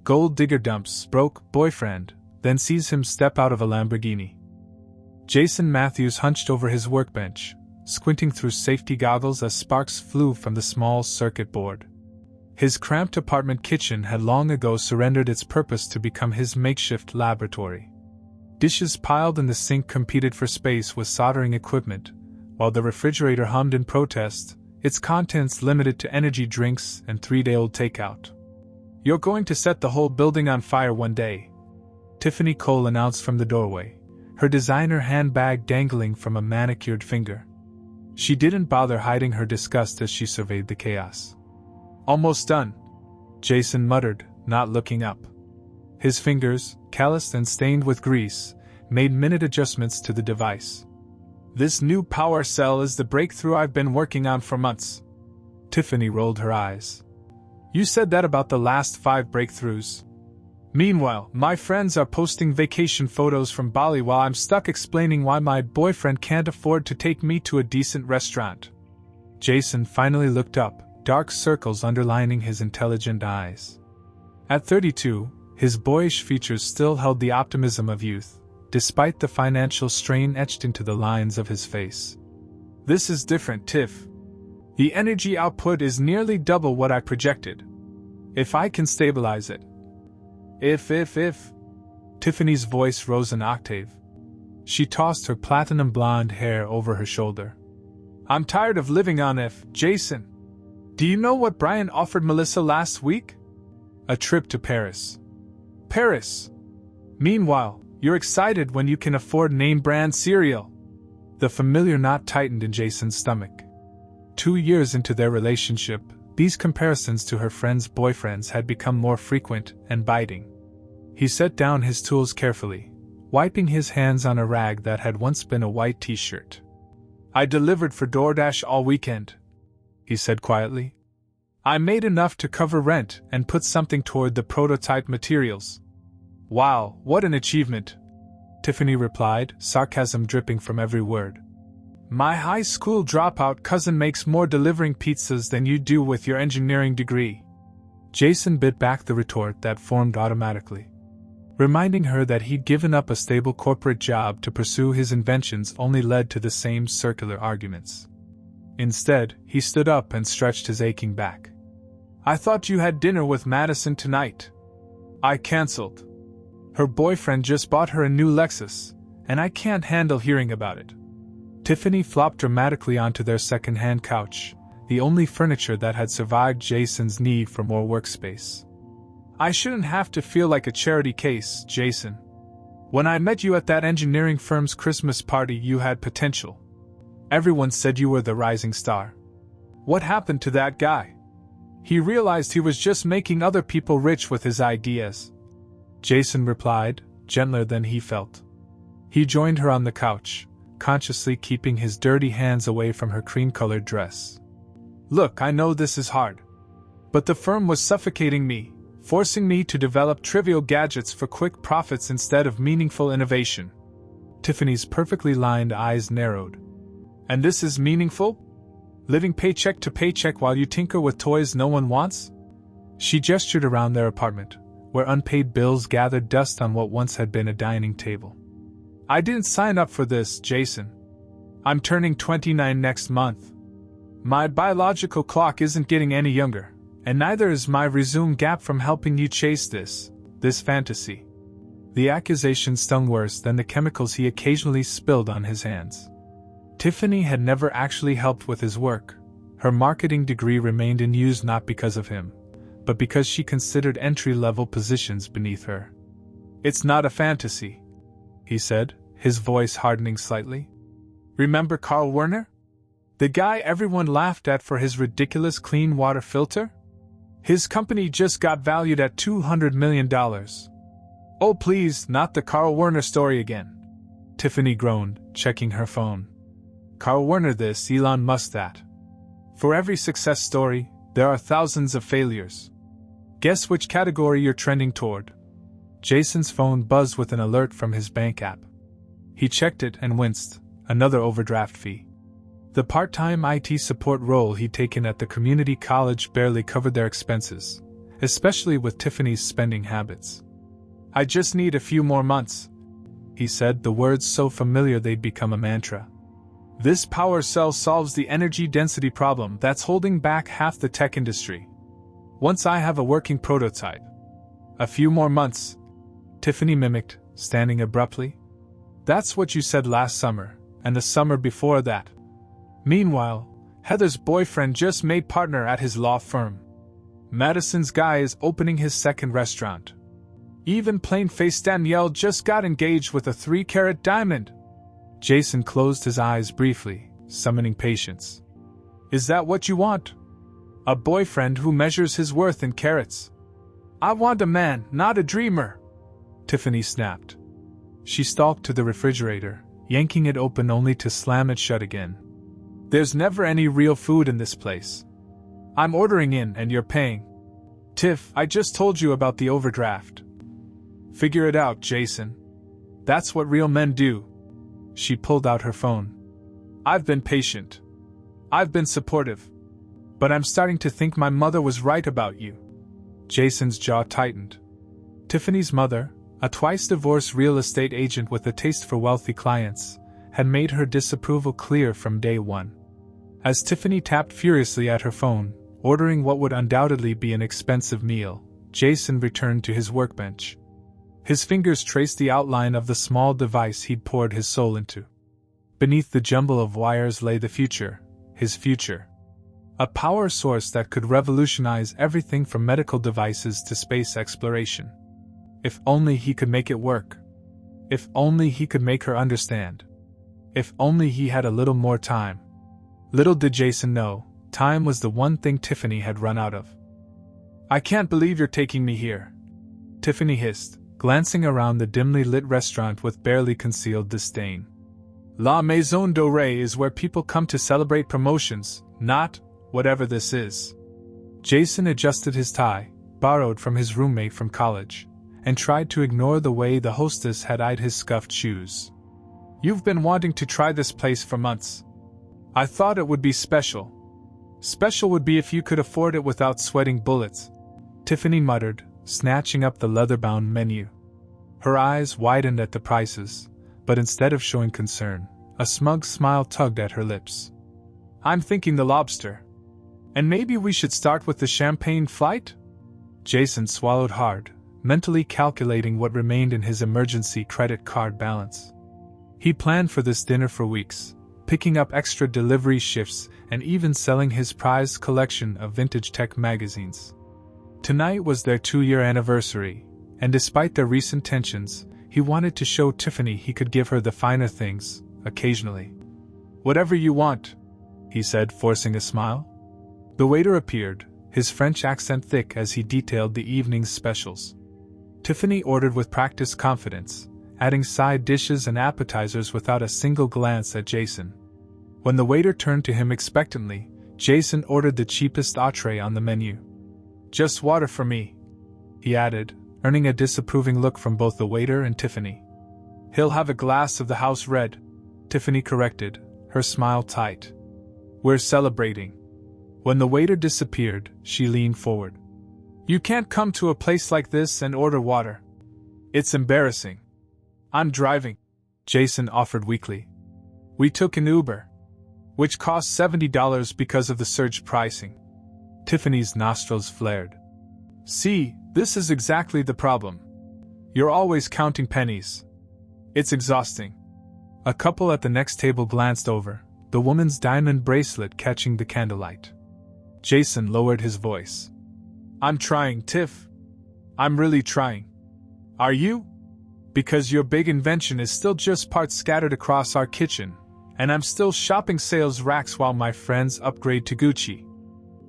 Gold digger dumps broke boyfriend, then sees him step out of a Lamborghini. Jason Matthews hunched over his workbench, squinting through safety goggles as sparks flew from the small circuit board. His cramped apartment kitchen had long ago surrendered its purpose to become his makeshift laboratory. Dishes piled in the sink competed for space with soldering equipment, while the refrigerator hummed in protest, its contents limited to energy drinks and 3-day-old takeout. "You're going to set the whole building on fire one day," Tiffany Cole announced from the doorway, her designer handbag dangling from a manicured finger. She didn't bother hiding her disgust as she surveyed the chaos. "Almost done," Jason muttered, not looking up. His fingers, calloused and stained with grease, made minute adjustments to the device. "This new power cell is the breakthrough I've been working on for months." Tiffany rolled her eyes. "You said that about the last 5 breakthroughs. Meanwhile, my friends are posting vacation photos from Bali while I'm stuck explaining why my boyfriend can't afford to take me to a decent restaurant." Jason finally looked up, dark circles underlining his intelligent eyes. At 32, his boyish features still held the optimism of youth, despite the financial strain etched into the lines of his face. "This is different, Tiff. The energy output is nearly double what I projected. If I can stabilize it." If. Tiffany's voice rose an octave. She tossed her platinum blonde hair over her shoulder. "I'm tired of living on if, Jason. Do you know what Brian offered Melissa last week? A trip to Paris." "Paris? Meanwhile, you're excited when you can afford name-brand cereal." The familiar knot tightened in Jason's stomach. 2 years into their relationship, these comparisons to her friends' boyfriends had become more frequent and biting. He set down his tools carefully, wiping his hands on a rag that had once been a white t-shirt. "I delivered for DoorDash all weekend," he said quietly. "I made enough to cover rent and put something toward the prototype materials." "Wow, what an achievement," Tiffany replied, sarcasm dripping from every word. "My high school dropout cousin makes more delivering pizzas than you do with your engineering degree." Jason bit back the retort that formed automatically. Reminding her that he'd given up a stable corporate job to pursue his inventions only led to the same circular arguments. Instead, he stood up and stretched his aching back. "I thought you had dinner with Madison tonight." "I cancelled. Her boyfriend just bought her a new Lexus, and I can't handle hearing about it." Tiffany flopped dramatically onto their second-hand couch, the only furniture that had survived Jason's need for more workspace. "I shouldn't have to feel like a charity case, Jason. When I met you at that engineering firm's Christmas party, you had potential. Everyone said you were the rising star. What happened to that guy? He realized he was just making other people rich with his ideas." Jason replied, gentler than he felt. He joined her on the couch, consciously keeping his dirty hands away from her cream-colored dress. "Look, I know this is hard. But the firm was suffocating me, forcing me to develop trivial gadgets for quick profits instead of meaningful innovation." Tiffany's perfectly lined eyes narrowed. "And this is meaningful? Living paycheck to paycheck while you tinker with toys no one wants?" She gestured around their apartment, where unpaid bills gathered dust on what once had been a dining table. "I didn't sign up for this, Jason. I'm turning 29 next month. My biological clock isn't getting any younger, and neither is my resume gap from helping you chase this fantasy." The accusation stung worse than the chemicals he occasionally spilled on his hands. Tiffany had never actually helped with his work. Her marketing degree remained in use not because of him, but because she considered entry-level positions beneath her. "It's not a fantasy," he said, his voice hardening slightly. "Remember Carl Werner? The guy everyone laughed at for his ridiculous clean water filter? His company just got valued at $200 million. "Oh please, not the Carl Werner story again," Tiffany groaned, checking her phone. "Carl Werner this, Elon Musk that. For every success story, there are thousands of failures. Guess which category you're trending toward?" Jason's phone buzzed with an alert from his bank app. He checked it and winced. Another overdraft fee. The part-time IT support role he'd taken at the community college barely covered their expenses, especially with Tiffany's spending habits. "I just need a few more months," he said, the words so familiar they'd become a mantra. "This power cell solves the energy density problem that's holding back half the tech industry. Once I have a working prototype." "A few more months," Tiffany mimicked, standing abruptly. "That's what you said last summer, and the summer before that." Meanwhile, Heather's boyfriend just made partner at his law firm. Madison's guy is opening his second restaurant. Even plain-faced Danielle just got engaged with a 3-carat diamond. Jason closed his eyes briefly, summoning patience. "Is that what you want? A boyfriend who measures his worth in carats?" "I want a man, not a dreamer," Tiffany snapped. She stalked to the refrigerator, yanking it open only to slam it shut again. "There's never any real food in this place. I'm ordering in and you're paying." "Tiff, I just told you about the overdraft." "Figure it out, Jason. That's what real men do." She pulled out her phone. "I've been patient. I've been supportive. But I'm starting to think my mother was right about you." Jason's jaw tightened. Tiffany's mother, a twice-divorced real estate agent with a taste for wealthy clients, had made her disapproval clear from day one. As Tiffany tapped furiously at her phone, ordering what would undoubtedly be an expensive meal, Jason returned to his workbench. His fingers traced the outline of the small device he'd poured his soul into. Beneath the jumble of wires lay the future, his future. A power source that could revolutionize everything from medical devices to space exploration. If only he could make it work. If only he could make her understand. If only he had a little more time. Little did Jason know, time was the one thing Tiffany had run out of. "I can't believe you're taking me here," Tiffany hissed, glancing around the dimly lit restaurant with barely concealed disdain. "La Maison Dorée is where people come to celebrate promotions, not whatever this is." Jason adjusted his tie, borrowed from his roommate from college, and tried to ignore the way the hostess had eyed his scuffed shoes. "You've been wanting to try this place for months. I thought it would be special. Special would be if you could afford it without sweating bullets," Tiffany muttered, snatching up the leather-bound menu. Her eyes widened at the prices, but instead of showing concern, a smug smile tugged at her lips. "I'm thinking the lobster. And maybe we should start with the champagne flight?" Jason swallowed hard, mentally calculating what remained in his emergency credit card balance. He planned for this dinner for weeks, picking up extra delivery shifts and even selling his prized collection of vintage tech magazines. Tonight was their 2-year anniversary, and despite their recent tensions, he wanted to show Tiffany he could give her the finer things, occasionally. "Whatever you want," he said, forcing a smile. The waiter appeared, his French accent thick as he detailed the evening's specials. Tiffany ordered with practiced confidence, adding side dishes and appetizers without a single glance at Jason. When the waiter turned to him expectantly, Jason ordered the cheapest entree on the menu. "Just water for me," he added, earning a disapproving look from both the waiter and Tiffany. "He'll have a glass of the house red," Tiffany corrected, her smile tight. "We're celebrating." When the waiter disappeared, she leaned forward. "You can't come to a place like this and order water. It's embarrassing." "I'm driving," Jason offered weakly. "We took an Uber, which cost $70 because of the surge pricing." Tiffany's nostrils flared. "See, this is exactly the problem. You're always counting pennies. It's exhausting." A couple at the next table glanced over, the woman's diamond bracelet catching the candlelight. Jason lowered his voice. "I'm trying, Tiff. I'm really trying." "Are you? Because your big invention is still just parts scattered across our kitchen, and I'm still shopping sales racks while my friends upgrade to Gucci."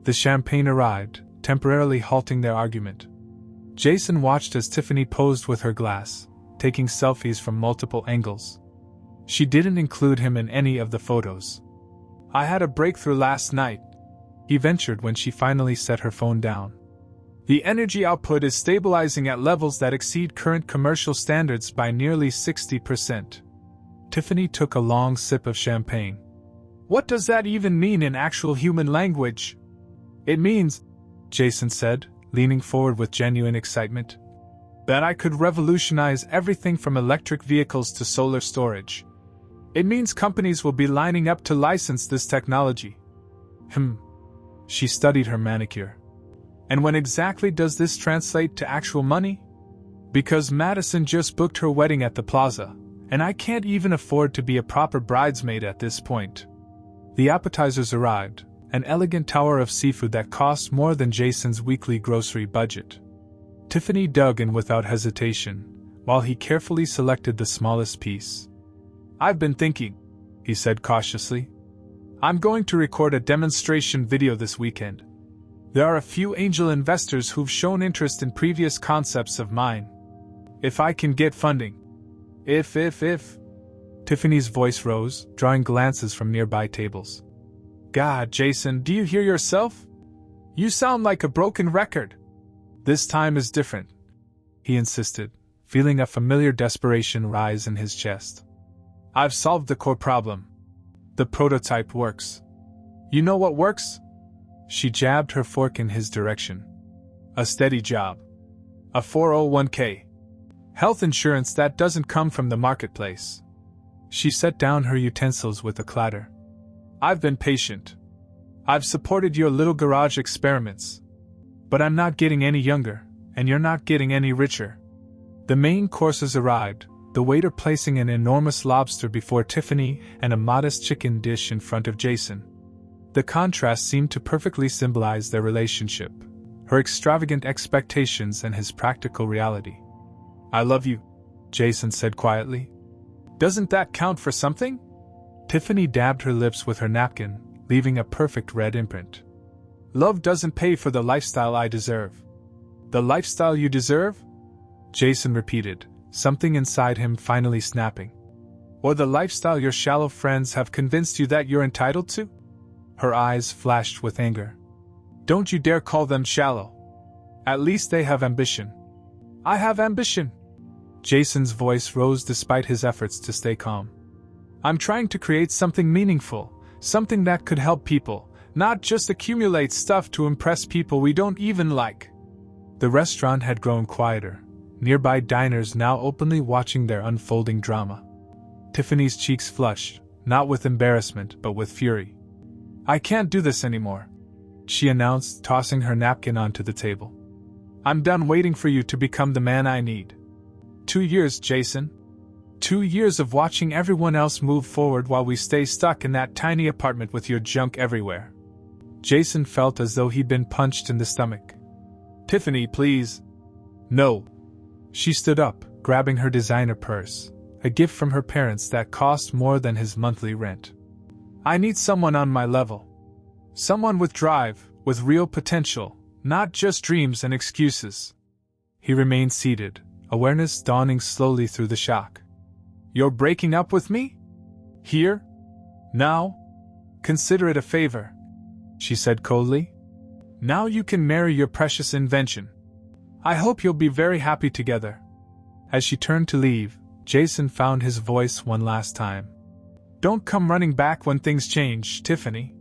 The champagne arrived, temporarily halting their argument. Jason watched as Tiffany posed with her glass, taking selfies from multiple angles. She didn't include him in any of the photos. "I had a breakthrough last night," he ventured when she finally set her phone down. "The energy output is stabilizing at levels that exceed current commercial standards by nearly 60%. Tiffany took a long sip of champagne. "What does that even mean in actual human language?" "It means," Jason said, leaning forward with genuine excitement. That I could revolutionize everything from electric vehicles to solar storage. It means companies will be lining up to license this technology. She studied her manicure. And when exactly does this translate to actual money? Because Madison just booked her wedding at the plaza, and I can't even afford to be a proper bridesmaid at this point. The appetizers arrived, an elegant tower of seafood that cost more than Jason's weekly grocery budget. Tiffany dug in without hesitation, while he carefully selected the smallest piece. I've been thinking, he said cautiously. I'm going to record a demonstration video this weekend. There are a few angel investors who've shown interest in previous concepts of mine. If I can get funding. If. Tiffany's voice rose, drawing glances from nearby tables. God, Jason, do you hear yourself? You sound like a broken record. This time is different, he insisted, feeling a familiar desperation rise in his chest. I've solved the core problem. The prototype works. You know what works? She jabbed her fork in his direction. A steady job. A 401k. Health insurance that doesn't come from the marketplace. She set down her utensils with a clatter. I've been patient. I've supported your little garage experiments. But I'm not getting any younger, and you're not getting any richer. The main courses arrived, the waiter placing an enormous lobster before Tiffany and a modest chicken dish in front of Jason. The contrast seemed to perfectly symbolize their relationship, her extravagant expectations and his practical reality. I love you, Jason said quietly. Doesn't that count for something? Tiffany dabbed her lips with her napkin, leaving a perfect red imprint. Love doesn't pay for the lifestyle I deserve. The lifestyle you deserve? Jason repeated, something inside him finally snapping. Or the lifestyle your shallow friends have convinced you that you're entitled to? Her eyes flashed with anger. Don't you dare call them shallow. At least they have ambition. I have ambition. Jason's voice rose despite his efforts to stay calm. I'm trying to create something meaningful, something that could help people, not just accumulate stuff to impress people we don't even like. The restaurant had grown quieter, nearby diners now openly watching their unfolding drama. Tiffany's cheeks flushed, not with embarrassment but with fury. I can't do this anymore, she announced, tossing her napkin onto the table. I'm done waiting for you to become the man I need. 2 years, Jason. 2 years of watching everyone else move forward while we stay stuck in that tiny apartment with your junk everywhere. Jason felt as though he'd been punched in the stomach. Tiffany, please. No. She stood up, grabbing her designer purse, a gift from her parents that cost more than his monthly rent. I need someone on my level. Someone with drive, with real potential, not just dreams and excuses. He remained seated, awareness dawning slowly through the shock. You're breaking up with me? Here? Now? Consider it a favor, she said coldly. Now you can marry your precious invention. I hope you'll be very happy together. As she turned to leave, Jason found his voice one last time. Don't come running back when things change, Tiffany.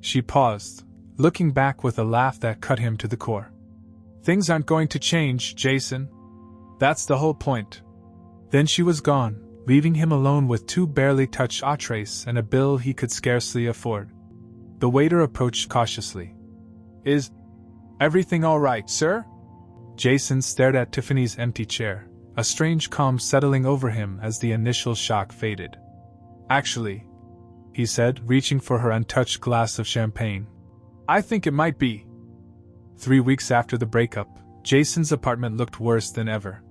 She paused, looking back with a laugh that cut him to the core. Things aren't going to change, Jason. That's the whole point. Then she was gone, leaving him alone with 2 barely touched entrees and a bill he could scarcely afford. The waiter approached cautiously. Is everything all right, sir? Jason stared at Tiffany's empty chair, a strange calm settling over him as the initial shock faded. Actually, he said, reaching for her untouched glass of champagne, I think it might be. 3 weeks after the breakup, Jason's apartment looked worse than ever.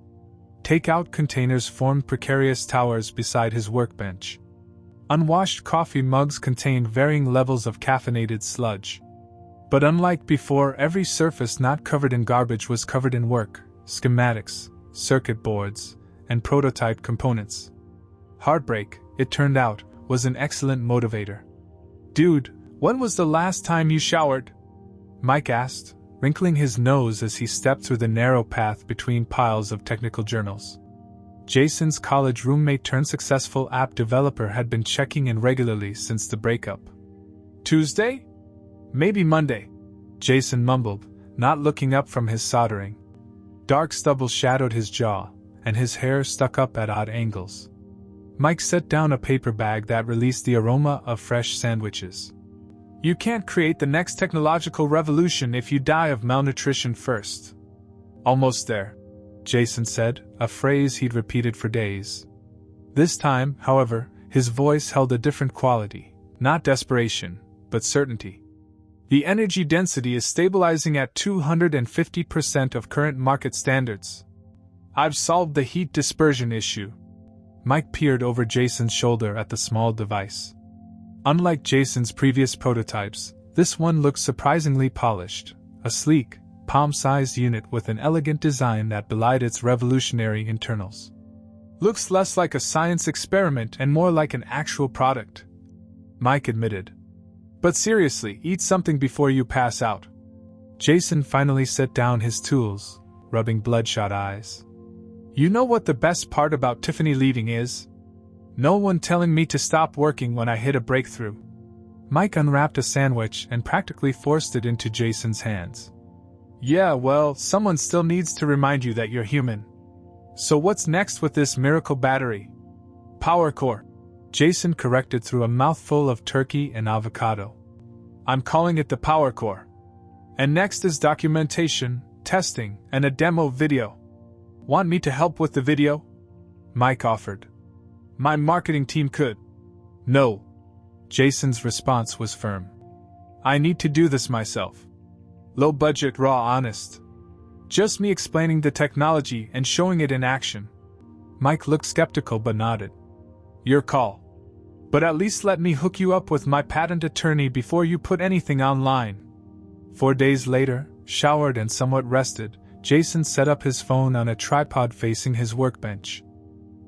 Takeout containers formed precarious towers beside his workbench. Unwashed coffee mugs contained varying levels of caffeinated sludge. But unlike before, every surface not covered in garbage was covered in work, schematics, circuit boards, and prototype components. Heartbreak, it turned out, was an excellent motivator. Dude, when was the last time you showered? Mike asked, wrinkling his nose as he stepped through the narrow path between piles of technical journals. Jason's college roommate turned successful app developer had been checking in regularly since the breakup. Tuesday? Maybe Monday, Jason mumbled, not looking up from his soldering. Dark stubble shadowed his jaw, and his hair stuck up at odd angles. Mike set down a paper bag that released the aroma of fresh sandwiches. You can't create the next technological revolution if you die of malnutrition first. Almost there, Jason said, a phrase he'd repeated for days. This time, however, his voice held a different quality, not desperation, but certainty. The energy density is stabilizing at 250% of current market standards. I've solved the heat dispersion issue. Mike peered over Jason's shoulder at the small device. Unlike Jason's previous prototypes, this one looked surprisingly polished, a sleek, palm-sized unit with an elegant design that belied its revolutionary internals. Looks less like a science experiment and more like an actual product, Mike admitted. But seriously, eat something before you pass out. Jason finally set down his tools, rubbing bloodshot eyes. You know what the best part about Tiffany leaving is? No one telling me to stop working when I hit a breakthrough. Mike unwrapped a sandwich and practically forced it into Jason's hands. Yeah, well, someone still needs to remind you that you're human. So what's next with this miracle battery? Power core, Jason corrected through a mouthful of turkey and avocado. I'm calling it the power core. And next is documentation, testing, and a demo video. Want me to help with the video? Mike offered. My marketing team could. No. Jason's response was firm. I need to do this myself. Low budget, raw, honest. Just me explaining the technology and showing it in action. Mike looked skeptical but nodded. Your call. But at least let me hook you up with my patent attorney before you put anything online. 4 days later, showered and somewhat rested, Jason set up his phone on a tripod facing his workbench.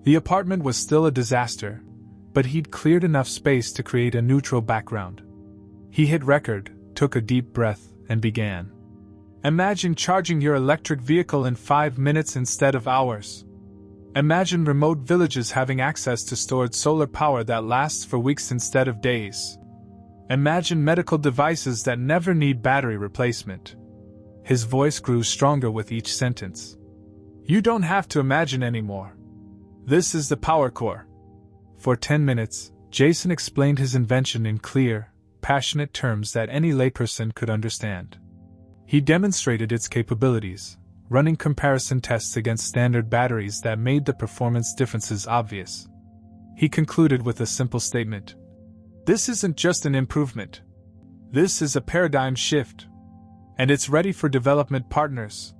The apartment was still a disaster, but he'd cleared enough space to create a neutral background. He hit record, took a deep breath, and began. Imagine charging your electric vehicle in 5 minutes instead of hours. Imagine remote villages having access to stored solar power that lasts for weeks instead of days. Imagine medical devices that never need battery replacement. His voice grew stronger with each sentence. You don't have to imagine anymore. This is the power core. For 10 minutes, Jason explained his invention in clear, passionate terms that any layperson could understand. He demonstrated its capabilities, running comparison tests against standard batteries that made the performance differences obvious. He concluded with a simple statement. This isn't just an improvement. This is a paradigm shift. And it's ready for development partners.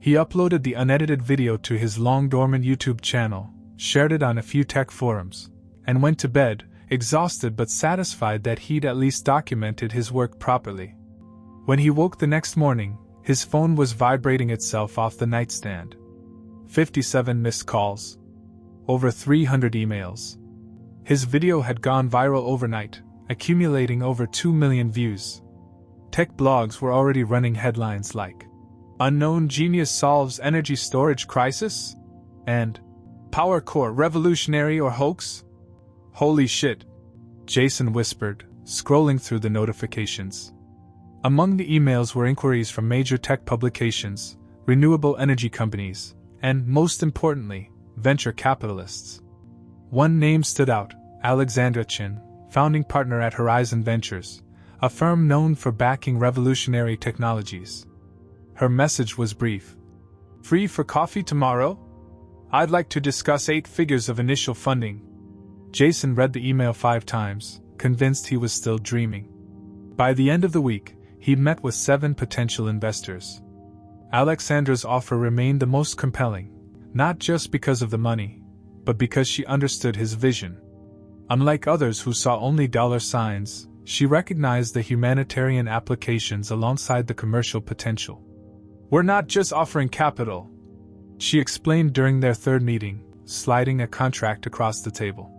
He uploaded the unedited video to his long-dormant YouTube channel, shared it on a few tech forums, and went to bed, exhausted but satisfied that he'd at least documented his work properly. When he woke the next morning, his phone was vibrating itself off the nightstand. 57 missed calls. Over 300 emails. His video had gone viral overnight, accumulating over 2 million views. Tech blogs were already running headlines like, Unknown Genius Solves Energy Storage Crisis? And, Power Core Revolutionary or Hoax? Holy shit, Jason whispered, scrolling through the notifications. Among the emails were inquiries from major tech publications, renewable energy companies, and, most importantly, venture capitalists. One name stood out, Alexandra Chin, founding partner at Horizon Ventures, a firm known for backing revolutionary technologies. Her message was brief. Free for coffee tomorrow? I'd like to discuss 8 figures of initial funding. Jason read the email 5 times, convinced he was still dreaming. By the end of the week, he'd met with 7 potential investors. Alexandra's offer remained the most compelling, not just because of the money, but because she understood his vision. Unlike others who saw only dollar signs, she recognized the humanitarian applications alongside the commercial potential. We're not just offering capital, she explained during their third meeting, sliding a contract across the table.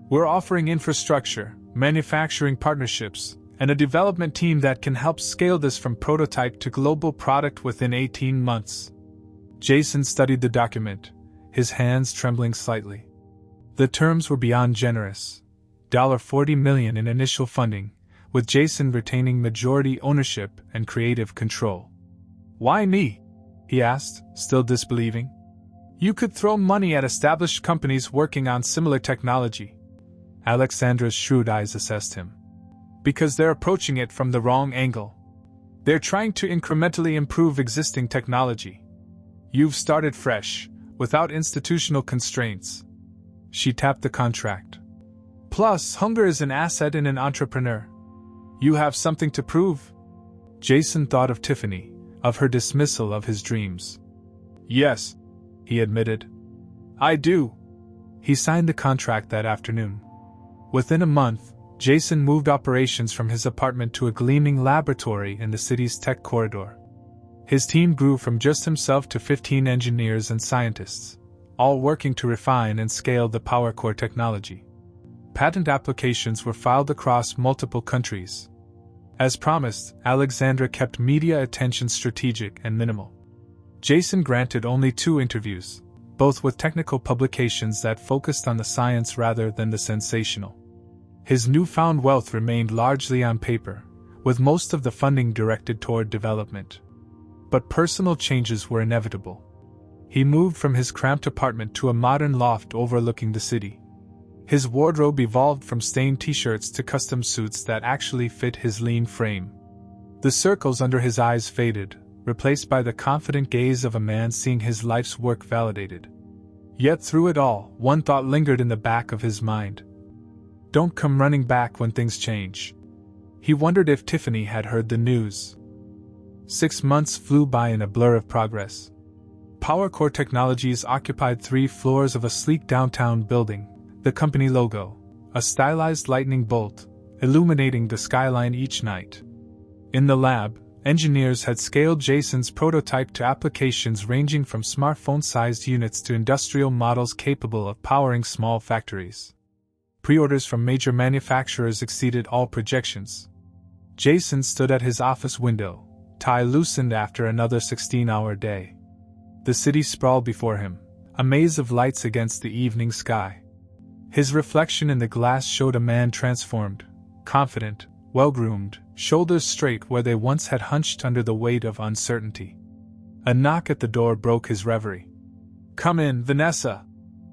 We're offering infrastructure, manufacturing partnerships, and a development team that can help scale this from prototype to global product within 18 months. Jason studied the document, his hands trembling slightly. The terms were beyond generous. $40 million in initial funding, with Jason retaining majority ownership and creative control. Why me? He asked, still disbelieving. You could throw money at established companies working on similar technology. Alexandra's shrewd eyes assessed him. Because they're approaching it from the wrong angle. They're trying to incrementally improve existing technology. You've started fresh, without institutional constraints. She tapped the contract. Plus, hunger is an asset in an entrepreneur. You have something to prove? Jason thought of Tiffany, of her dismissal of his dreams. Yes, he admitted. I do. He signed the contract that afternoon. Within a month, Jason moved operations from his apartment to a gleaming laboratory in the city's tech corridor. His team grew from just himself to 15 engineers and scientists, all working to refine and scale the PowerCore technology. Patent applications were filed across multiple countries. As promised, Alexandra kept media attention strategic and minimal. Jason granted only 2 interviews, both with technical publications that focused on the science rather than the sensational. His newfound wealth remained largely on paper, with most of the funding directed toward development. But personal changes were inevitable. He moved from his cramped apartment to a modern loft overlooking the city. His wardrobe evolved from stained t-shirts to custom suits that actually fit his lean frame. The circles under his eyes faded, replaced by the confident gaze of a man seeing his life's work validated. Yet through it all, one thought lingered in the back of his mind. Don't come running back when things change. He wondered if Tiffany had heard the news. 6 months flew by in a blur of progress. PowerCore Technologies occupied 3 floors of a sleek downtown building, the company logo, a stylized lightning bolt, illuminating the skyline each night. In the lab, engineers had scaled Jason's prototype to applications ranging from smartphone-sized units to industrial models capable of powering small factories. Pre-orders from major manufacturers exceeded all projections. Jason stood at his office window, tie loosened after another 16-hour day. The city sprawled before him, a maze of lights against the evening sky. His reflection in the glass showed a man transformed, confident, well-groomed, shoulders straight where they once had hunched under the weight of uncertainty. A knock at the door broke his reverie. "Come in, Vanessa,"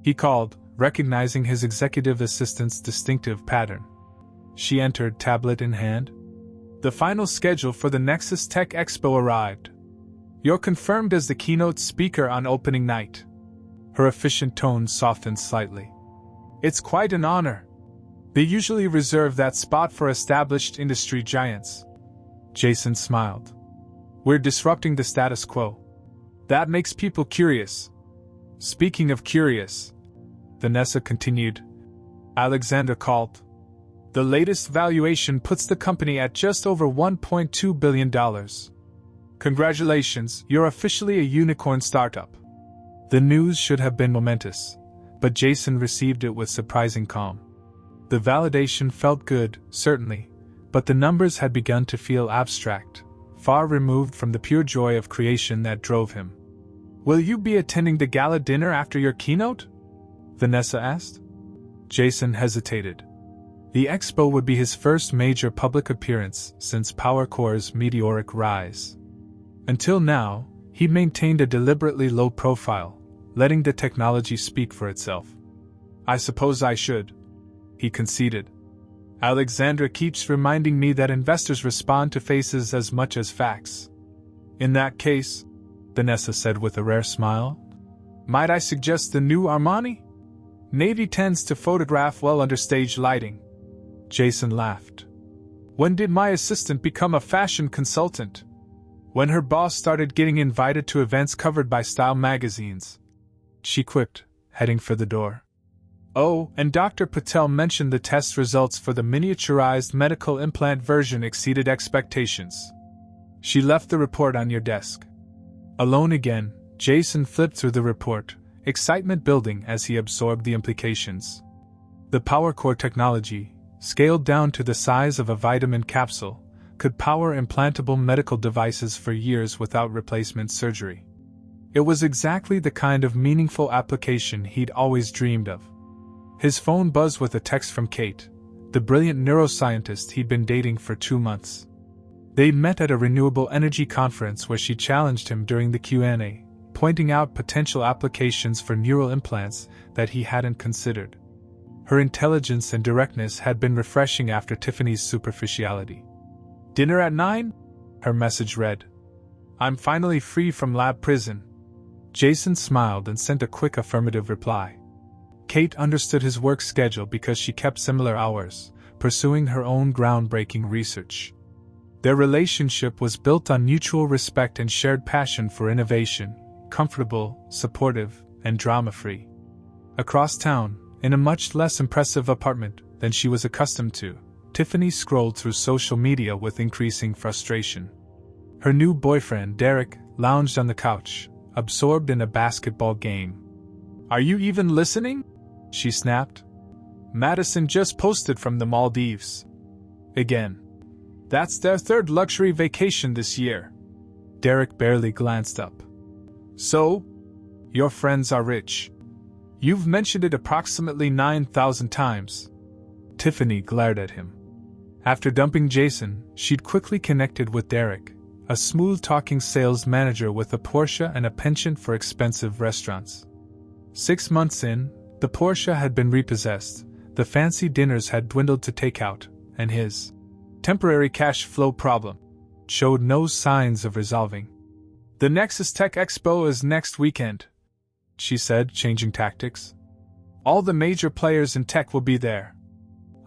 he called, recognizing his executive assistant's distinctive pattern. She entered, tablet in hand. "The final schedule for the Nexus Tech Expo arrived. You're confirmed as the keynote speaker on opening night." Her efficient tone softened slightly. "It's quite an honor. They usually reserve that spot for established industry giants." Jason smiled. "We're disrupting the status quo. That makes people curious." "Speaking of curious," Vanessa continued, Alexandra called. "The latest valuation puts the company at just over $1.2 billion. Congratulations, you're officially a unicorn startup." The news should have been momentous, but Jason received it with surprising calm. The validation felt good, certainly, but the numbers had begun to feel abstract, far removed from the pure joy of creation that drove him. "Will you be attending the gala dinner after your keynote?" Vanessa asked. Jason hesitated. The expo would be his first major public appearance since PowerCore's meteoric rise. Until now, he maintained a deliberately low profile, letting the technology speak for itself. "I suppose I should," he conceded. "Alexandra keeps reminding me that investors respond to faces as much as facts." "In that case," Vanessa said with a rare smile, "might I suggest the new Armani? Navy tends to photograph well under stage lighting." Jason laughed. "When did my assistant become a fashion consultant?" "When her boss started getting invited to events covered by style magazines," she quipped, heading for the door. "Oh, and Dr. Patel mentioned the test results for the miniaturized medical implant version exceeded expectations. She left the report on your desk." Alone again, Jason flipped through the report, excitement building as he absorbed the implications. The PowerCore technology, scaled down to the size of a vitamin capsule, could power implantable medical devices for years without replacement surgery. It was exactly the kind of meaningful application he'd always dreamed of. His phone buzzed with a text from Kate, the brilliant neuroscientist he'd been dating for 2 months. They met at a renewable energy conference where she challenged him during the Q&A, pointing out potential applications for neural implants that he hadn't considered. Her intelligence and directness had been refreshing after Tiffany's superficiality. "Dinner at 9?" her message read. "I'm finally free from lab prison." Jason smiled and sent a quick affirmative reply. Kate understood his work schedule because she kept similar hours, pursuing her own groundbreaking research. Their relationship was built on mutual respect and shared passion for innovation, comfortable, supportive, and drama-free. Across town, in a much less impressive apartment than she was accustomed to, Tiffany scrolled through social media with increasing frustration. Her new boyfriend, Derek, lounged on the couch, absorbed in a basketball game. "Are you even listening?" she snapped. "Madison just posted from the Maldives. Again. That's their third luxury vacation this year." Derek barely glanced up. "So? Your friends are rich. You've mentioned it approximately 9,000 times. Tiffany glared at him. After dumping Jason, she'd quickly connected with Derek, a smooth-talking sales manager with a Porsche and a penchant for expensive restaurants. 6 months in, the Porsche had been repossessed, the fancy dinners had dwindled to takeout, and his temporary cash flow problem showed no signs of resolving. "The Nexus Tech Expo is next weekend," she said, changing tactics. "All the major players in tech will be there.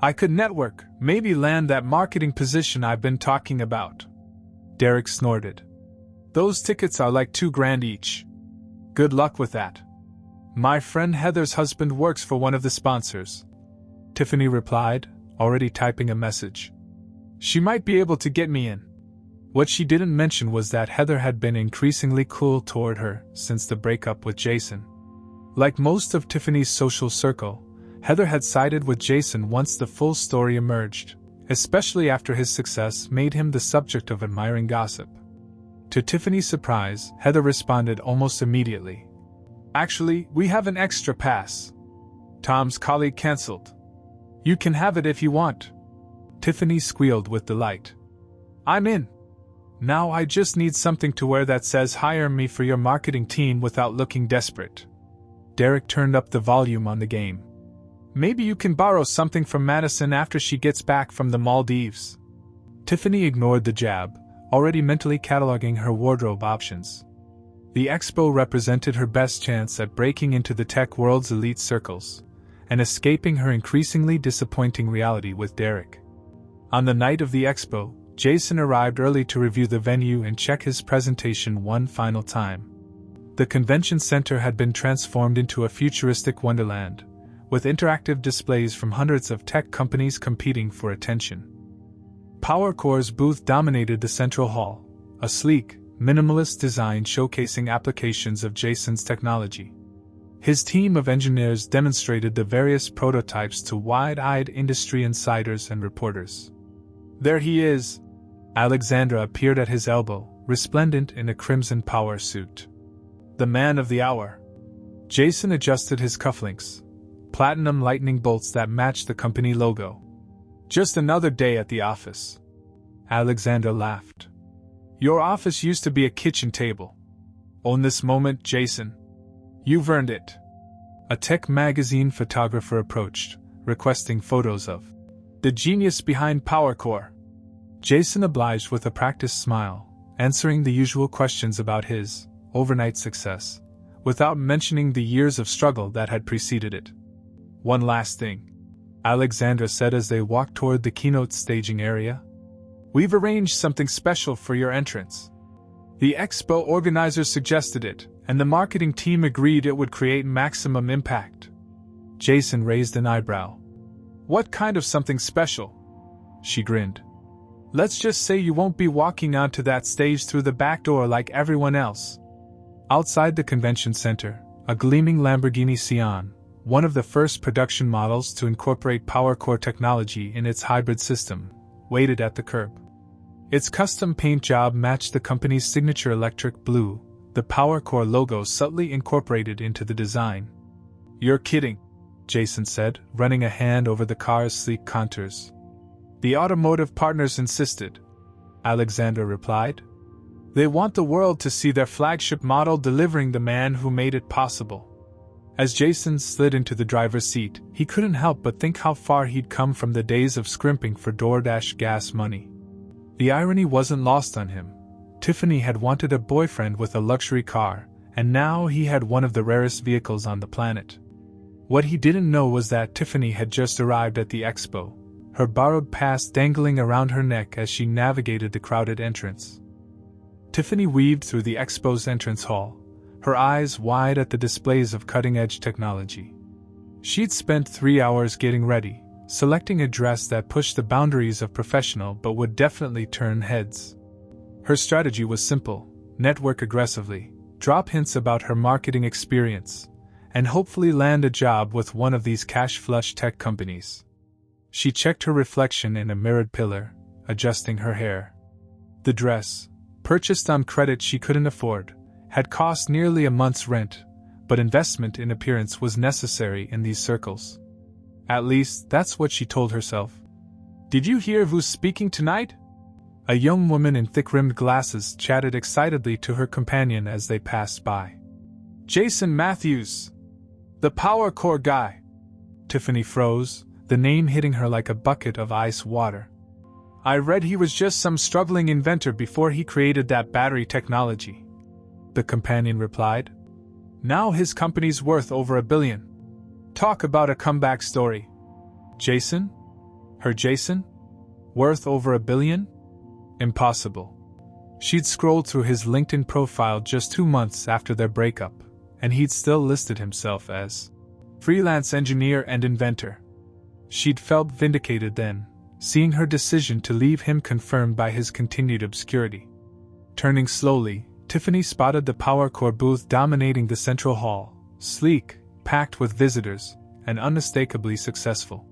I could network, maybe land that marketing position I've been talking about." Derek snorted. "Those tickets are like $2,000 each. Good luck with that. My friend Heather's husband works for one of the sponsors." Tiffany replied, already typing a message. "She might be able to get me in." What she didn't mention was that Heather had been increasingly cool toward her since the breakup with Jason. Like most of Tiffany's social circle, Heather had sided with Jason once the full story emerged, especially after his success made him the subject of admiring gossip. To Tiffany's surprise, Heather responded almost immediately. "Actually, we have an extra pass. Tom's colleague cancelled. You can have it if you want." Tiffany squealed with delight. "I'm in. Now I just need something to wear that says hire me for your marketing team without looking desperate." Derek turned up the volume on the game. "Maybe you can borrow something from Madison after she gets back from the Maldives." Tiffany ignored the jab, already mentally cataloging her wardrobe options. The expo represented her best chance at breaking into the tech world's elite circles, and escaping her increasingly disappointing reality with Derek. On the night of the expo, Jason arrived early to review the venue and check his presentation one final time. The convention center had been transformed into a futuristic wonderland, with interactive displays from hundreds of tech companies competing for attention. PowerCore's booth dominated the central hall, a sleek, minimalist design showcasing applications of Jason's technology. His team of engineers demonstrated the various prototypes to wide-eyed industry insiders and reporters. "There he is!" Alexandra appeared at his elbow, resplendent in a crimson power suit. "The man of the hour." Jason adjusted his cufflinks, platinum lightning bolts that matched the company logo. "Just another day at the office." Alexandra laughed. "Your office used to be a kitchen table. Own this moment, Jason. You've earned it." A tech magazine photographer approached, requesting photos of the genius behind PowerCore. Jason obliged with a practiced smile, answering the usual questions about his overnight success, without mentioning the years of struggle that had preceded it. "One last thing," Alexandra said as they walked toward the keynote staging area. "We've arranged something special for your entrance. The expo organizers suggested it, and the marketing team agreed it would create maximum impact." Jason raised an eyebrow. "What kind of something special?" She grinned. "Let's just say you won't be walking onto that stage through the back door like everyone else." Outside the convention center, a gleaming Lamborghini Sian, one of the first production models to incorporate PowerCore technology in its hybrid system, waited at the curb. Its custom paint job matched the company's signature electric blue, the PowerCore logo subtly incorporated into the design. "You're kidding," Jason said, running a hand over the car's sleek contours. "The automotive partners insisted." Alexandra replied. They want the world to see their flagship model delivering the man who made it possible. As Jason slid into the driver's seat, he couldn't help but think how far he'd come from the days of scrimping for DoorDash gas money. The irony wasn't lost on him. Tiffany had wanted a boyfriend with a luxury car, and now he had one of the rarest vehicles on the planet. What he didn't know was that Tiffany had just arrived at the expo, her borrowed pass dangling around her neck as she navigated the crowded entrance. Tiffany weaved through the expo's entrance hall, her eyes wide at the displays of cutting-edge technology. She'd spent 3 hours getting ready, selecting a dress that pushed the boundaries of professional but would definitely turn heads. Her strategy was simple: network aggressively, drop hints about her marketing experience, and hopefully land a job with one of these cash-flush tech companies. She checked her reflection in a mirrored pillar, adjusting her hair. The dress, purchased on credit she couldn't afford, had cost nearly a month's rent, but investment in appearance was necessary in these circles. At least, that's what she told herself. "Did you hear who's speaking tonight?" A young woman in thick-rimmed glasses chatted excitedly to her companion as they passed by. "Jason Matthews! The Power Core guy!" Tiffany froze, the name hitting her like a bucket of ice water. "I read he was just some struggling inventor before he created that battery technology," the companion replied. "Now his company's worth over $1 billion. Talk about a comeback story." Jason? Her Jason? Worth over $1 billion? Impossible. She'd scrolled through his LinkedIn profile just 2 months after their breakup, and he'd still listed himself as freelance engineer and inventor. She'd felt vindicated then, seeing her decision to leave him confirmed by his continued obscurity. Turning slowly, Tiffany spotted the PowerCore booth dominating the central hall, sleek, packed with visitors, and unmistakably successful.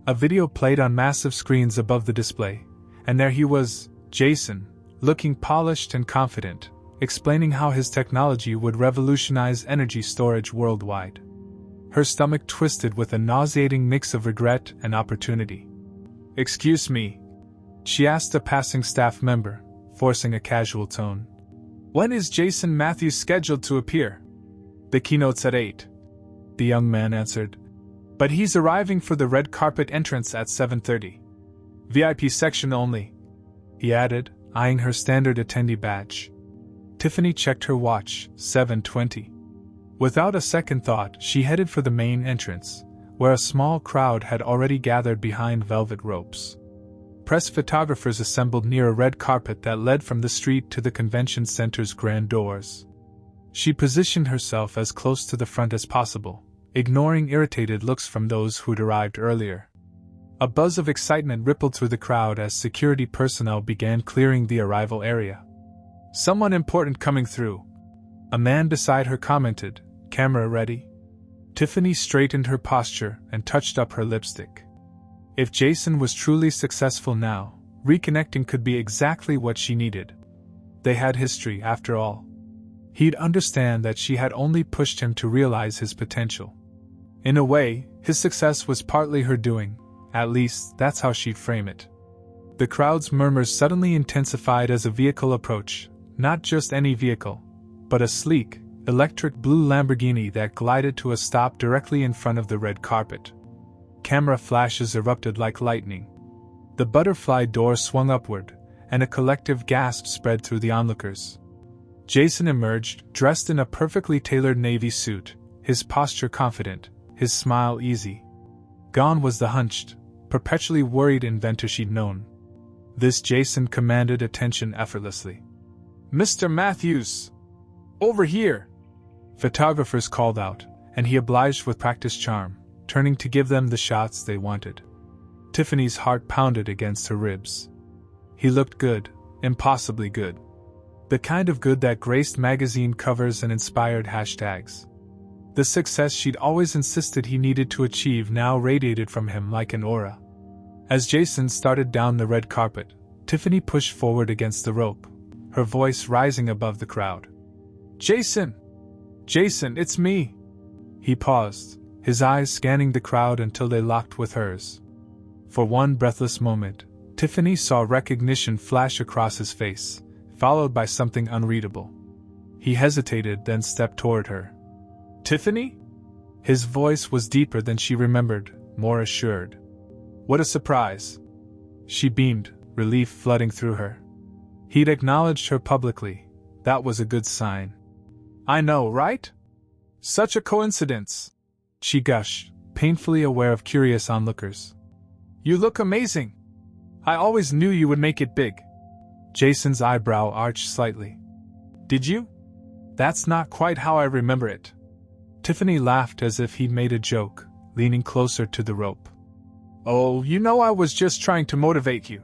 A video played on massive screens above the display, and there he was, Jason, looking polished and confident, explaining how his technology would revolutionize energy storage worldwide. Her stomach twisted with a nauseating mix of regret and opportunity. "Excuse me," she asked a passing staff member, forcing a casual tone. "When is Jason Matthews scheduled to appear?" "The keynote's at 8. The young man answered. "But he's arriving for the red carpet entrance at 7:30. VIP section only," he added, eyeing her standard attendee badge. Tiffany checked her watch, 7:20. Without a second thought, she headed for the main entrance, where a small crowd had already gathered behind velvet ropes. Press photographers assembled near a red carpet that led from the street to the convention center's grand doors. She positioned herself as close to the front as possible, ignoring irritated looks from those who'd arrived earlier. A buzz of excitement rippled through the crowd as security personnel began clearing the arrival area. "Someone important coming through," a man beside her commented, "Camera ready?" Tiffany straightened her posture and touched up her lipstick. If Jason was truly successful now, reconnecting could be exactly what she needed. They had history, after all. He'd understand that she had only pushed him to realize his potential. In a way, his success was partly her doing, at least that's how she'd frame it. The crowd's murmurs suddenly intensified as a vehicle approached, not just any vehicle, but a sleek, electric blue Lamborghini that glided to a stop directly in front of the red carpet. Camera flashes erupted like lightning. The butterfly door swung upward, and a collective gasp spread through the onlookers. Jason emerged, dressed in a perfectly tailored navy suit, his posture confident, his smile easy. Gone was the hunched, perpetually worried inventor she'd known. This Jason commanded attention effortlessly. "Mr. Matthews! Over here!" Photographers called out, and he obliged with practiced charm, turning to give them the shots they wanted. Tiffany's heart pounded against her ribs. He looked good, impossibly good. The kind of good that graced magazine covers and inspired hashtags. The success she'd always insisted he needed to achieve now radiated from him like an aura. As Jason started down the red carpet, Tiffany pushed forward against the rope, her voice rising above the crowd. "Jason! Jason, it's me!" He paused, his eyes scanning the crowd until they locked with hers. For one breathless moment, Tiffany saw recognition flash across his face, followed by something unreadable. He hesitated, then stepped toward her. "Tiffany?" His voice was deeper than she remembered, more assured. What a surprise! She beamed, relief flooding through her. He'd acknowledged her publicly. That was a good sign. "I know, right? Such a coincidence," she gushed, painfully aware of curious onlookers. "You look amazing. I always knew you would make it big." Jason's eyebrow arched slightly. "Did you? That's not quite how I remember it." Tiffany laughed as if he'd made a joke, leaning closer to the rope. "Oh, you know I was just trying to motivate you.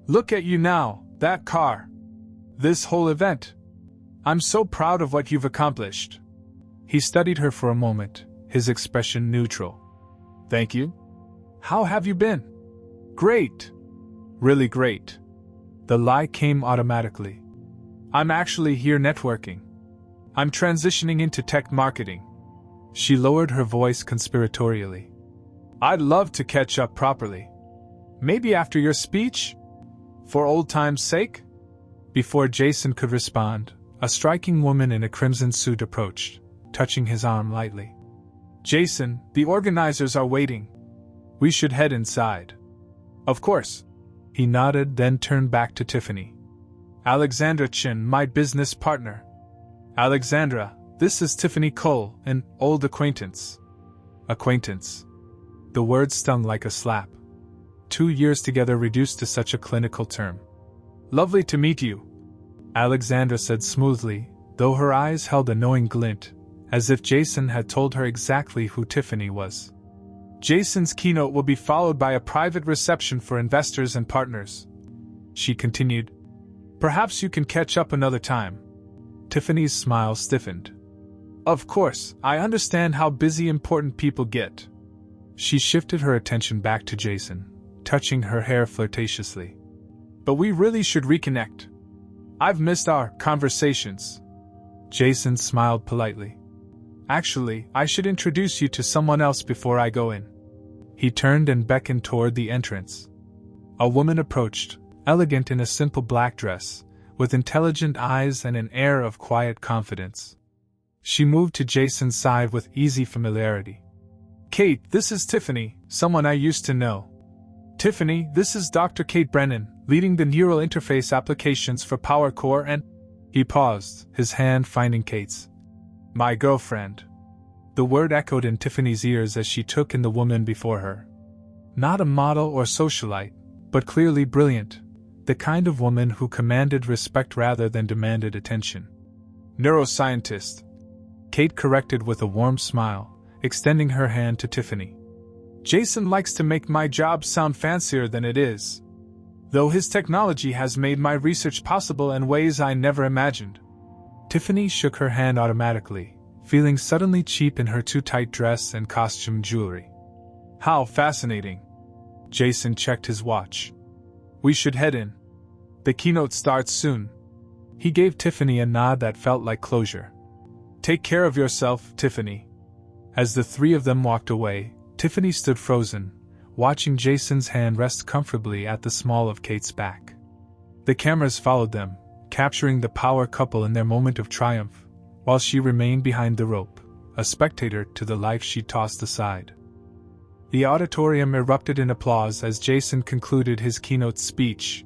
Look at you now, that car. This whole event. I'm so proud of what you've accomplished." He studied her for a moment, his expression neutral. "Thank you. How have you been?" "Great. Really great." The lie came automatically. "I'm actually here networking. I'm transitioning into tech marketing." She lowered her voice conspiratorially. "I'd love to catch up properly. Maybe after your speech? For old time's sake?" Before Jason could respond, a striking woman in a crimson suit approached, touching his arm lightly. "Jason, the organizers are waiting. We should head inside." "Of course." He nodded, then turned back to Tiffany. "Alexandra Chin, my business partner." "Alexandra, this is Tiffany Cole, an old acquaintance." Acquaintance. The word stung like a slap. 2 years together reduced to such a clinical term. "Lovely to meet you," Alexandra said smoothly, though her eyes held a knowing glint, as if Jason had told her exactly who Tiffany was. "Jason's keynote will be followed by a private reception for investors and partners," she continued. "Perhaps you can catch up another time." Tiffany's smile stiffened. "Of course, I understand how busy important people get." She shifted her attention back to Jason, touching her hair flirtatiously. "But we really should reconnect. I've missed our conversations." Jason smiled politely. "Actually, I should introduce you to someone else before I go in." He turned and beckoned toward the entrance. A woman approached, elegant in a simple black dress, with intelligent eyes and an air of quiet confidence. She moved to Jason's side with easy familiarity. "Kate, this is Tiffany, someone I used to know." "Tiffany, this is Dr. Kate Brennan, leading the neural interface applications for PowerCore and—" He paused, his hand finding Kate's. "My girlfriend." The word echoed in Tiffany's ears as she took in the woman before her. Not a model or socialite, but clearly brilliant, the kind of woman who commanded respect rather than demanded attention. "Neuroscientist," Kate corrected with a warm smile, extending her hand to Tiffany. "Jason likes to make my job sound fancier than it is. Though his technology has made my research possible in ways I never imagined." Tiffany shook her hand automatically, feeling suddenly cheap in her too tight dress and costume jewelry. "How fascinating." Jason checked his watch. "We should head in. The keynote starts soon." He gave Tiffany a nod that felt like closure. "Take care of yourself, Tiffany." As the three of them walked away, Tiffany stood frozen, watching Jason's hand rest comfortably at the small of Kate's back. The cameras followed them, capturing the power couple in their moment of triumph, while she remained behind the rope, a spectator to the life she tossed aside. The auditorium erupted in applause as Jason concluded his keynote speech.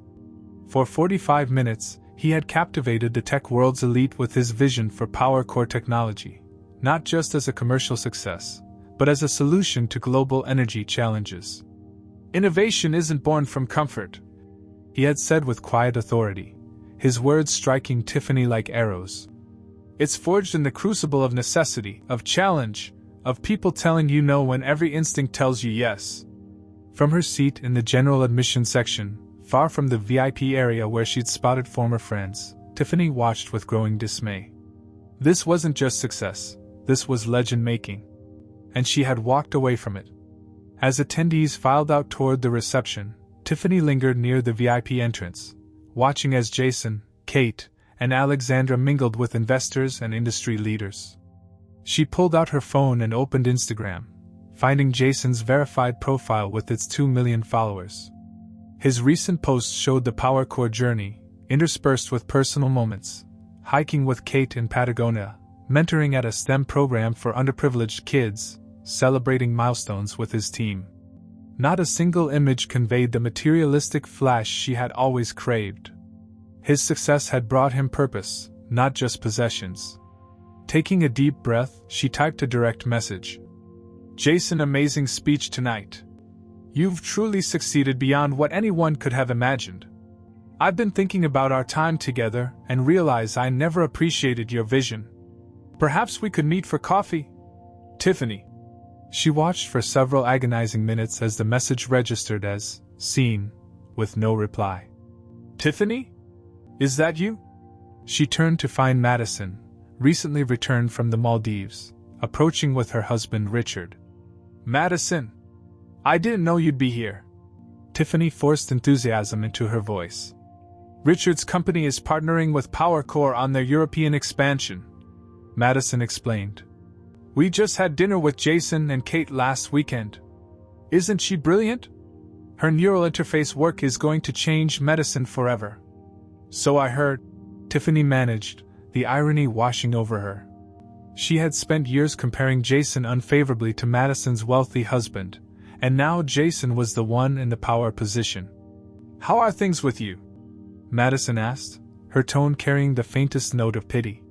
For 45 minutes, he had captivated the tech world's elite with his vision for PowerCore technology, not just as a commercial success, but as a solution to global energy challenges. "Innovation isn't born from comfort," he had said with quiet authority, his words striking Tiffany like arrows. "It's forged in the crucible of necessity, of challenge, of people telling you no when every instinct tells you yes." From her seat in the general admission section, far from the VIP area where she'd spotted former friends, Tiffany watched with growing dismay. This wasn't just success, this was legend-making. And she had walked away from it. As attendees filed out toward the reception, Tiffany lingered near the VIP entrance, watching as Jason, Kate, and Alexandra mingled with investors and industry leaders. She pulled out her phone and opened Instagram, finding Jason's verified profile with its 2 million followers. His recent posts showed the PowerCore journey, interspersed with personal moments, hiking with Kate in Patagonia, mentoring at a STEM program for underprivileged kids, celebrating milestones with his team. Not a single image conveyed the materialistic flash she had always craved. His success had brought him purpose, not just possessions. Taking a deep breath, she typed a direct message. Jason, amazing speech tonight. You've truly succeeded beyond what anyone could have imagined. I've been thinking about our time together and realize I never appreciated your vision. Perhaps we could meet for coffee? Tiffany. She watched for several agonizing minutes as the message registered as seen, with no reply. Tiffany? Is that you? She turned to find Madison, recently returned from the Maldives, approaching with her husband Richard. Madison! I didn't know you'd be here. Tiffany forced enthusiasm into her voice. Richard's company is partnering with PowerCore on their European expansion, Madison explained. We just had dinner with Jason and Kate last weekend. Isn't she brilliant? Her neural interface work is going to change medicine forever. So I heard, Tiffany managed, the irony washing over her. She had spent years comparing Jason unfavorably to Madison's wealthy husband, and now Jason was the one in the power position. How are things with you? Madison asked, her tone carrying the faintest note of pity.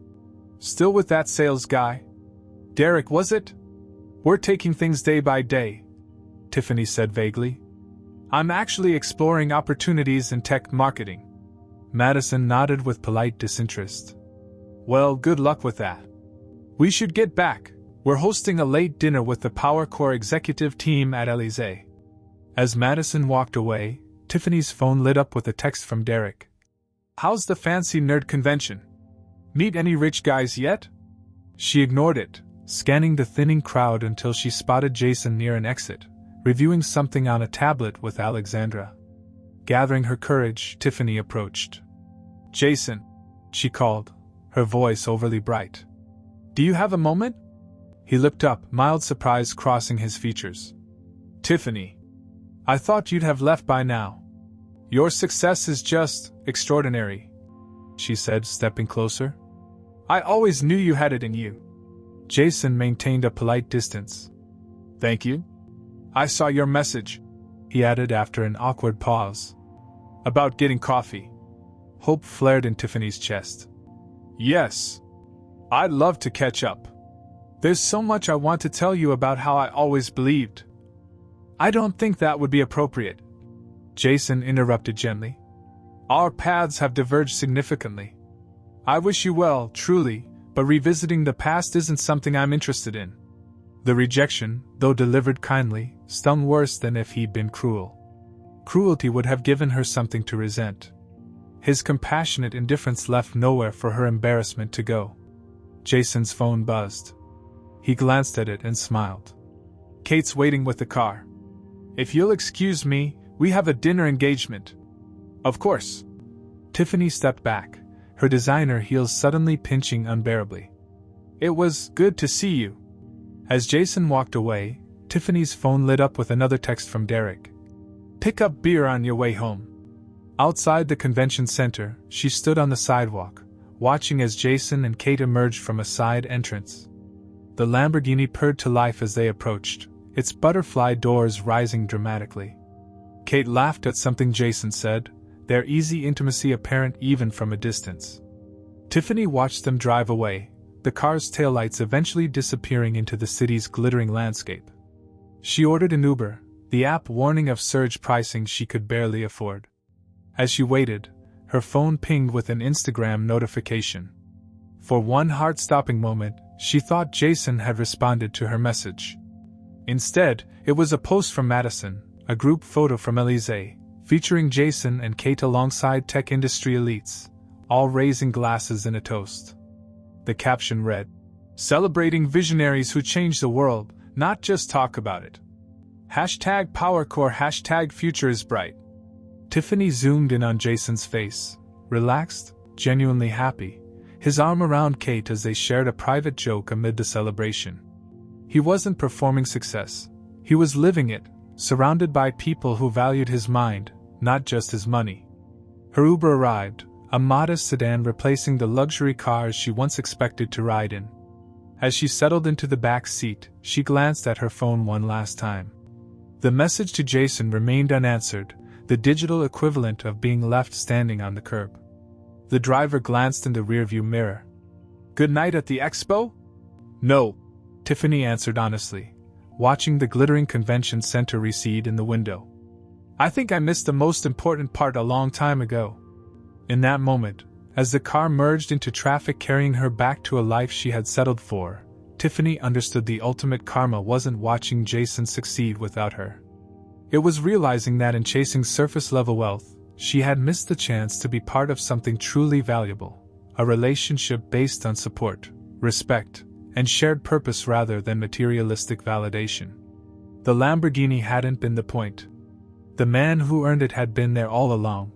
Still with that sales guy? Derek, was it? We're taking things day by day, Tiffany said vaguely. I'm actually exploring opportunities in tech marketing. Madison nodded with polite disinterest. Well, good luck with that. We should get back. We're hosting a late dinner with the PowerCore executive team at Elysee. As Madison walked away, Tiffany's phone lit up with a text from Derek. How's the fancy nerd convention? Meet any rich guys yet? She ignored it, scanning the thinning crowd until she spotted Jason near an exit, reviewing something on a tablet with Alexandra. Gathering her courage, Tiffany approached. Jason, she called, her voice overly bright. Do you have a moment? He looked up, mild surprise crossing his features. Tiffany, I thought you'd have left by now. Your success is just extraordinary, she said, stepping closer. I always knew you had it in you. Jason maintained a polite distance. Thank you. I saw your message, he added after an awkward pause. About getting coffee. Hope flared in Tiffany's chest. Yes. I'd love to catch up. There's so much I want to tell you about how I always believed. I don't think that would be appropriate, Jason interrupted gently. Our paths have diverged significantly. I wish you well, truly, but revisiting the past isn't something I'm interested in. The rejection, though delivered kindly, stung worse than if he'd been cruel. Cruelty would have given her something to resent. His compassionate indifference left nowhere for her embarrassment to go. Jason's phone buzzed. He glanced at it and smiled. Kate's waiting with the car. If you'll excuse me, we have a dinner engagement. Of course. Tiffany stepped back, her designer heels suddenly pinching unbearably. It was good to see you. As Jason walked away, Tiffany's phone lit up with another text from Derek. Pick up beer on your way home. Outside the convention center, she stood on the sidewalk, watching as Jason and Kate emerged from a side entrance. The Lamborghini purred to life as they approached, its butterfly doors rising dramatically. Kate laughed at something Jason said, their easy intimacy apparent even from a distance. Tiffany watched them drive away, the car's taillights eventually disappearing into the city's glittering landscape. She ordered an Uber, the app warning of surge pricing she could barely afford. As she waited, her phone pinged with an Instagram notification. For one heart-stopping moment, she thought Jason had responded to her message. Instead, it was a post from Madison, a group photo from Elysee, featuring Jason and Kate alongside tech industry elites, all raising glasses in a toast. The caption read, "Celebrating visionaries who change the world, not just talk about it. #PowerCore #future is bright." Tiffany zoomed in on Jason's face, relaxed, genuinely happy, his arm around Kate as they shared a private joke amid the celebration. He wasn't performing success, he was living it, surrounded by people who valued his mind, not just his money. Her Uber arrived, a modest sedan replacing the luxury cars she once expected to ride in. As she settled into the back seat, she glanced at her phone one last time. The message to Jason remained unanswered, the digital equivalent of being left standing on the curb. The driver glanced in the rearview mirror. "Good night at the expo?" "No," Tiffany answered honestly, watching the glittering convention center recede in the window. "I think I missed the most important part a long time ago." In that moment, as the car merged into traffic carrying her back to a life she had settled for, Tiffany understood the ultimate karma wasn't watching Jason succeed without her. It was realizing that in chasing surface-level wealth, she had missed the chance to be part of something truly valuable, a relationship based on support, respect, and shared purpose rather than materialistic validation. The Lamborghini hadn't been the point. The man who earned it had been there all along,